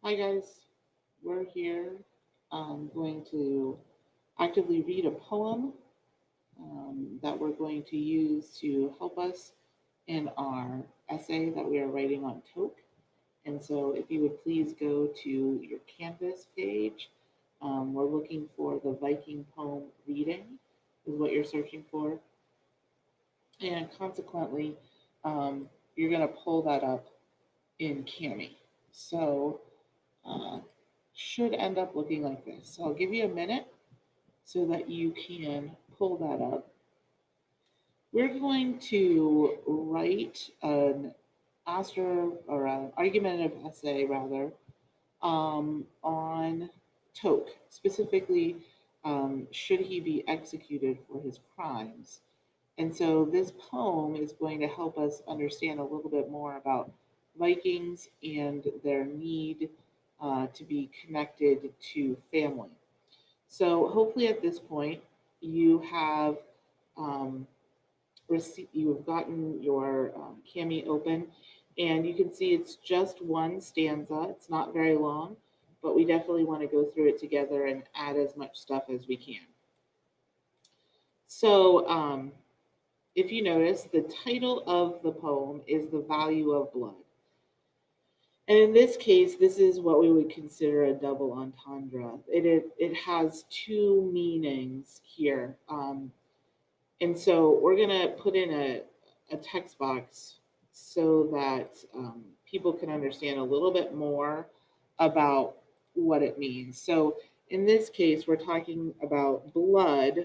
Hi guys, we're here going to actively read a poem that we're going to use to help us in our essay that we are writing on Toke. And so if you would please go to your Canvas page, we're looking for the Viking poem reading is what you're searching for. And consequently, you're going to pull that up in Cami. So uh, should end up looking like this. So I'll give you a minute so that you can pull that up. We're going to write an or an argumentative essay rather on Toke, specifically should he be executed for his crimes. And so this poem is going to help us understand a little bit more about Vikings and their need to be connected to family. So hopefully at this point you have um, you have gotten your Cami open, and you can see it's just one stanza. It's not very long, but we definitely want to go through it together and add as much stuff as we can. So if you notice, the title of the poem is The Value of Blood. And in this case, this is what we would consider a double entendre. It has two meanings here. And so we're going to put in a text box so that people can understand a little bit more about what it means. So in this case, we're talking about blood.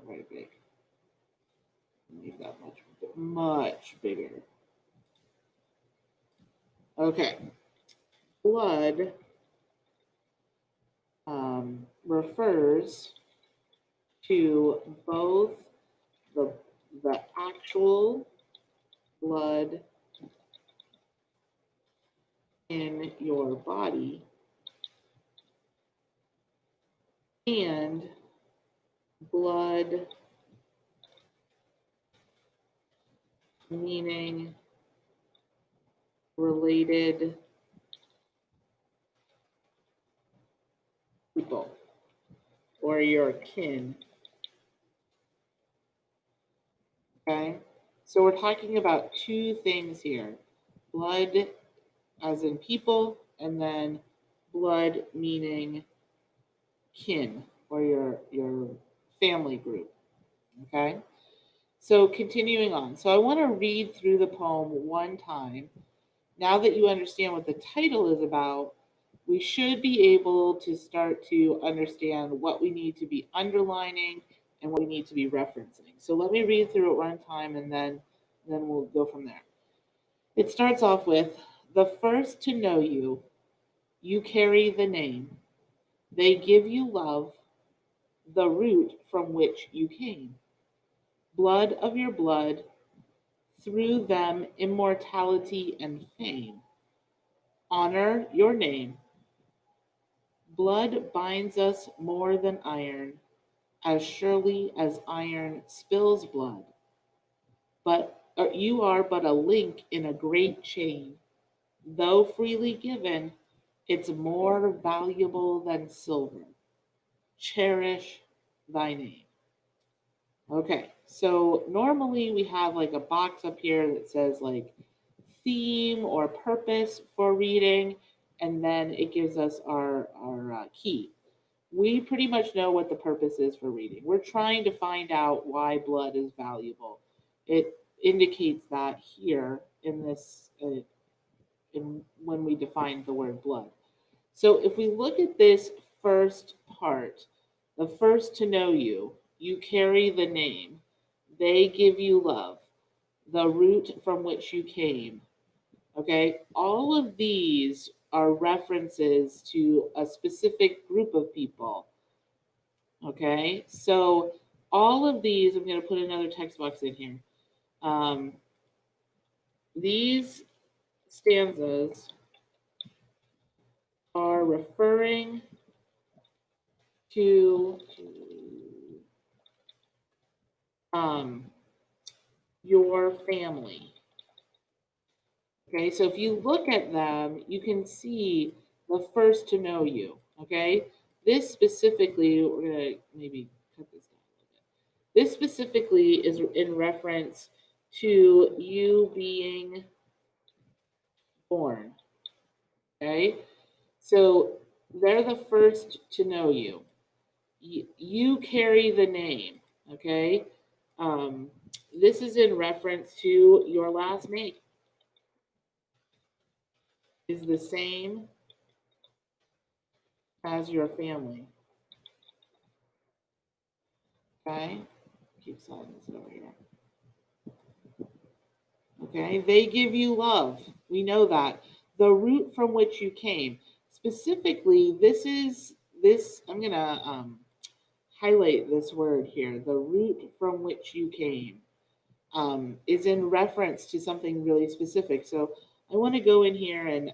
Very big. Make that much bigger. Okay. Blood refers to both the, the actual blood in your body and blood meaning related people or your kin. Okay? So we're talking about two things here blood, as in people, and then blood meaning kin or your family group. Okay? So continuing on. So I want to read through the poem one time. Now that you understand what the title is about, we should be able to start to understand what we need to be underlining and what we need to be referencing. So let me read through it one time and then we'll go from there. It starts off with the first to know you, you carry the name. They give you love, the root from which you came. Blood of your blood, through them immortality and fame. Honor your name. Blood binds us more than iron, as surely as iron spills blood. But you are but a link in a great chain. Though freely given, it's more valuable than silver. Cherish thy name. Okay, so normally we have like a box up here that says like theme or purpose for reading, and then it gives us our key. We pretty much know what the purpose is for reading. We're trying to find out why blood is valuable. It indicates that here in this, when we define the word blood. So if we look at this first part, the first to know you, you carry the name, they give you love, the root from which you came. Okay, all of these are references to a specific group of people. Okay, so all of these, I'm going to put another text box in here. These stanzas are referring to um, your family. Okay, so if you look at them, you can see the first to know you. Okay, this specifically, we're gonna maybe cut this down a little bit. This specifically is in reference to you being born. Okay, so they're the first to know you. You carry the name. Okay, um, this is in reference to your last name is the same as your family. Okay, keep silence over here. Okay, they give you love. We know that. The root from which you came. Specifically, this, I'm going to highlight this word here. The root from which you came is in reference to something really specific. So I want to go in here and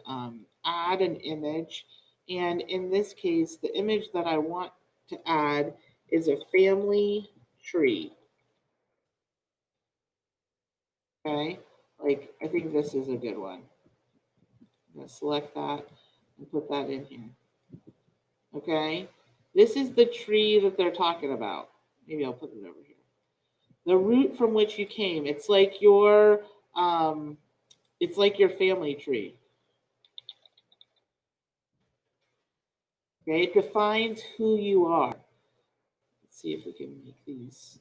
add an image. And in this case, the image that I want to add is a family tree. Okay, like I think this is a good one. I'm going to select that and put that in here. Okay, this is the tree that they're talking about. Maybe I'll put it over here. The root from which you came. Um, it's like your family tree. Okay, it defines who you are. Let's see if we can make these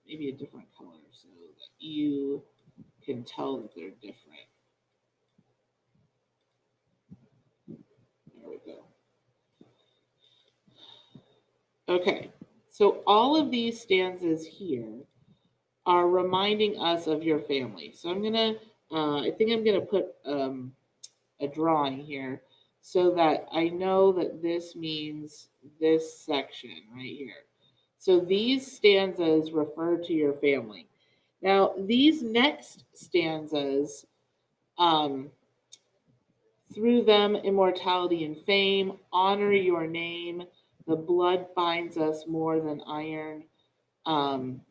maybe a different color so that you can tell that they're different. There we go. Okay, so all of these stanzas here are reminding us of your family. So I think I'm gonna put a drawing here so that I know that this means this section right here. So these stanzas refer to your family. Now these next stanzas, um, through them immortality and fame, honor your name, the blood binds us more than iron. Um,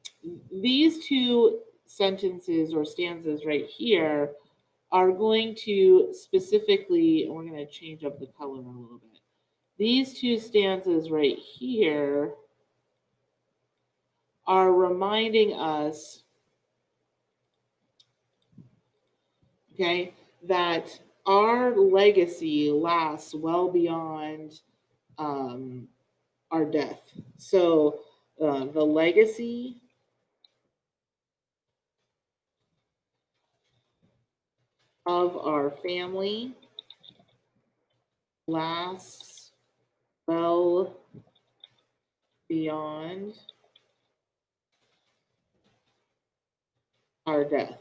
these two sentences or stanzas right here are going to specifically, and we're going to change up the color a little bit. These two stanzas right here are reminding us, okay, that our legacy lasts well beyond our death. So the legacy of our family lasts well beyond our death.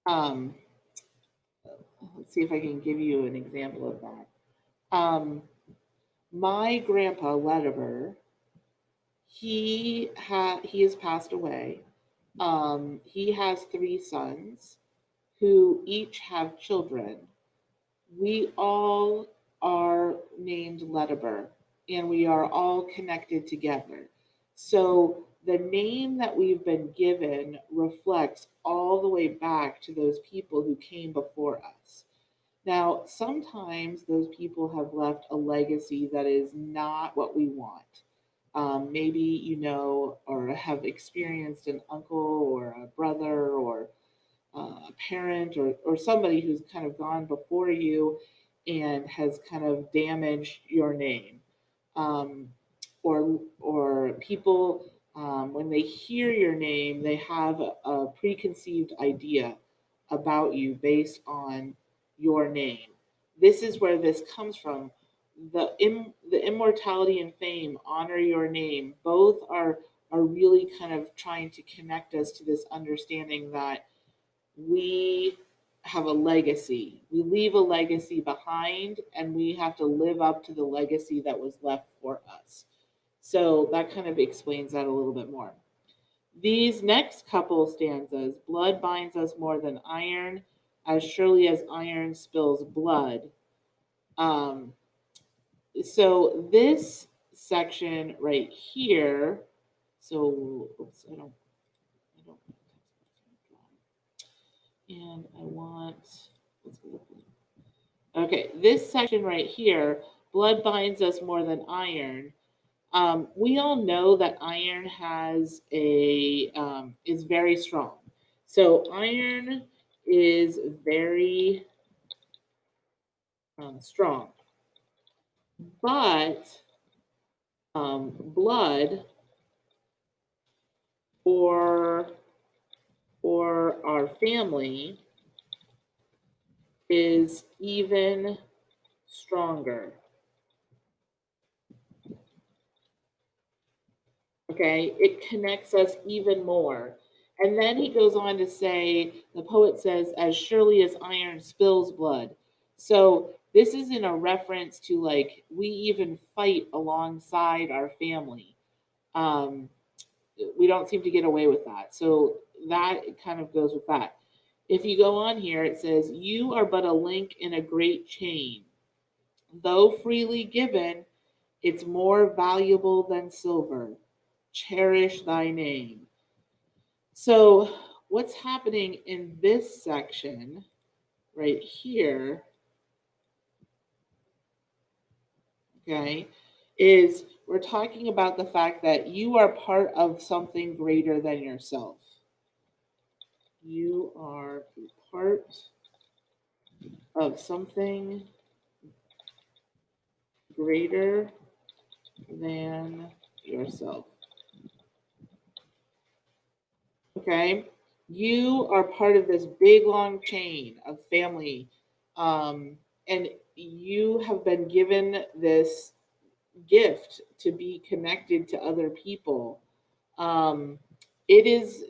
Um, let's see if I can give you an example of that. My grandpa Letimer, he has passed away. He has three sons who each have children. We all are named Letimer, and we are all connected together. So the name that we've been given reflects all the way back to those people who came before us. Now, sometimes those people have left a legacy that is not what we want. Maybe you know or have experienced an uncle or a brother or a parent or somebody who's kind of gone before you and has kind of damaged your name. Um, or people, when they hear your name, they have a preconceived idea about you based on your name. This is where this comes from. The immortality and fame, honor your name, both are really kind of trying to connect us to this understanding that we have a legacy. We leave a legacy behind, and we have to live up to the legacy that was left for us. So that kind of explains that a little bit more. These next couple stanzas, blood binds us more than iron, as surely as iron spills blood. Um, so this section right here, so oops, I don't And I want, let's go. Okay, this section right here, blood binds us more than iron. We all know that iron has a is very strong. So iron is very strong, but blood or our family is even stronger. Okay, it connects us even more. And then he goes on to say, the poet says, as surely as iron spills blood. So this is in a reference to like we even fight alongside our family. Um, we don't seem to get away with that. So that kind of goes with that. If you go on here, it says, you are but a link in a great chain. Though freely given, it's more valuable than silver. Cherish thy name. So, what's happening in this section right here, okay, is we're talking about the fact that you are part of something greater than yourself. You are a part of something greater than yourself. Okay? You are part of this big long chain of family. And you have been given this gift to be connected to other people. Um, it is,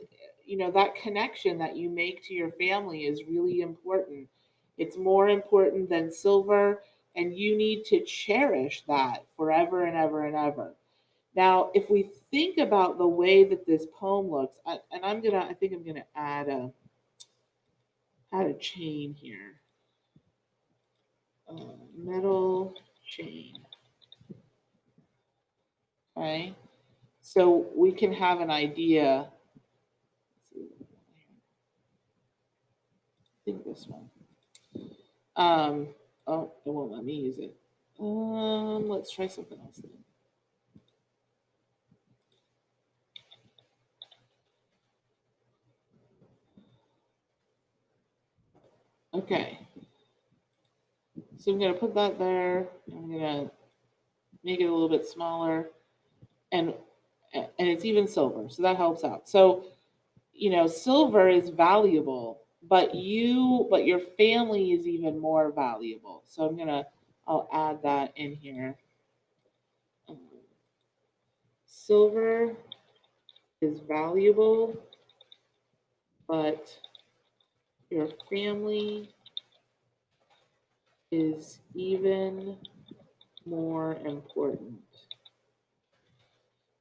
that connection that you make to your family is really important. It's more important than silver, and you need to cherish that forever and ever and ever. Now, if we think about the way that this poem looks, and I think I'm gonna add a chain here, metal chain. Okay, so we can have an idea. I think this one. Um, oh, it won't let me use it. Let's try something else then. Okay, so I'm gonna put that there. I'm gonna make it a little bit smaller, and it's even silver, so that helps out. So silver is valuable, but your family is even more valuable. So I'll add that in here. Um, Silver is valuable, but your family is even more important.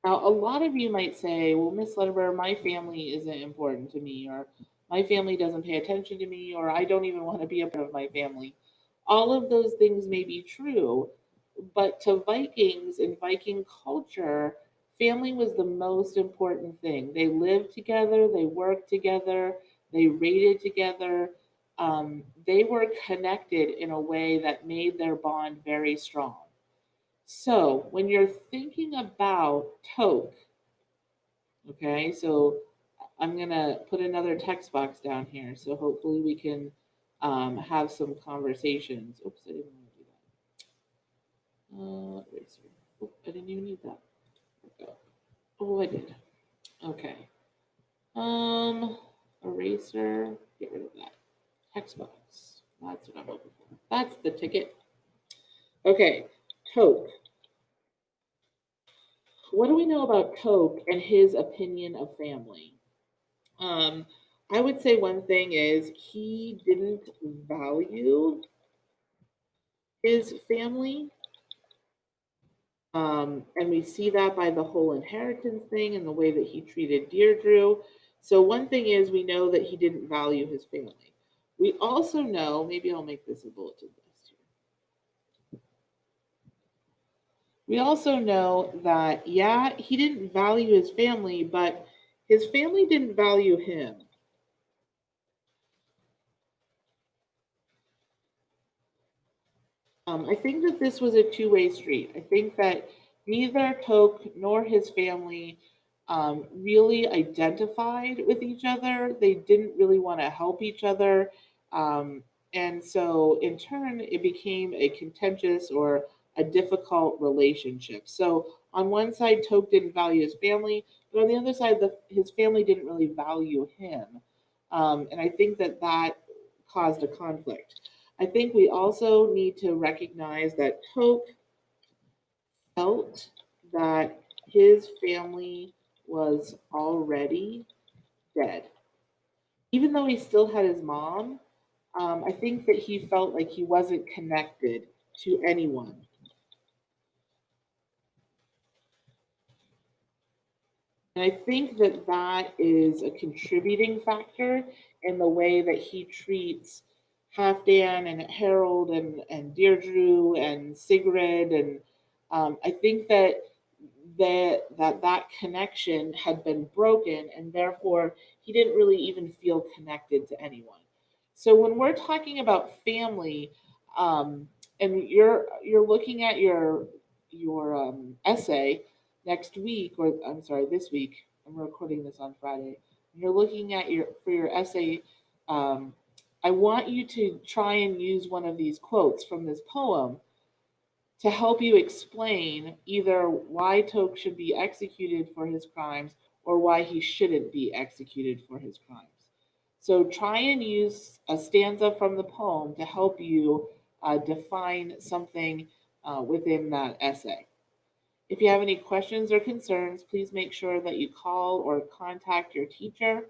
Now, a lot of you might say, well, Miss Lederer, my family isn't important to me, or my family doesn't pay attention to me, or I don't even want to be a part of my family. All of those things may be true, but to Vikings and Viking culture, family was the most important thing. They lived together, they worked together, they raided together. They were connected in a way that made their bond very strong. So when you're thinking about Toke, okay, so I'm gonna put another text box down here, so hopefully we can have some conversations. Oops, I didn't want to do that. Eraser. Oh, I didn't even need that. Oh, I did. Okay. Um, Eraser. Get rid of that. Text box. That's what I'm looking for. That's the ticket. Okay. Toke. What do we know about Toke and his opinion of family? Um, I would say one thing is he didn't value his family. And we see that by the whole inheritance thing and the way that he treated Deirdre. So, one thing is we know that he didn't value his family. We also know, maybe I'll make this a bulletin list here. We also know that, yeah, he didn't value his family, but his family didn't value him. I think that this was a two-way street. I think that neither Toke nor his family really identified with each other. They didn't really want to help each other. Um, and so, in turn, it became a contentious or a difficult relationship. So, on one side, Toke didn't value his family, but on the other side, his family didn't really value him. And I think that that caused a conflict. I think we also need to recognize that Toke felt that his family was already dead. Even though he still had his mom, I think that he felt like he wasn't connected to anyone. And I think that that is a contributing factor in the way that he treats Halfdan and Harold and Deirdre and Sigrid. And I think that that connection had been broken, and therefore he didn't really even feel connected to anyone. So when we're talking about family, um, and you're looking at your essay next week, or I'm sorry, this week. I'm recording this on Friday. And you're looking at your essay. Um, I want you to try and use one of these quotes from this poem to help you explain either why Toke should be executed for his crimes or why he shouldn't be executed for his crimes. So try and use a stanza from the poem to help you define something within that essay. If you have any questions or concerns, please make sure that you call or contact your teacher,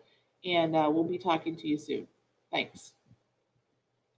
and we'll be talking to you soon. Thanks.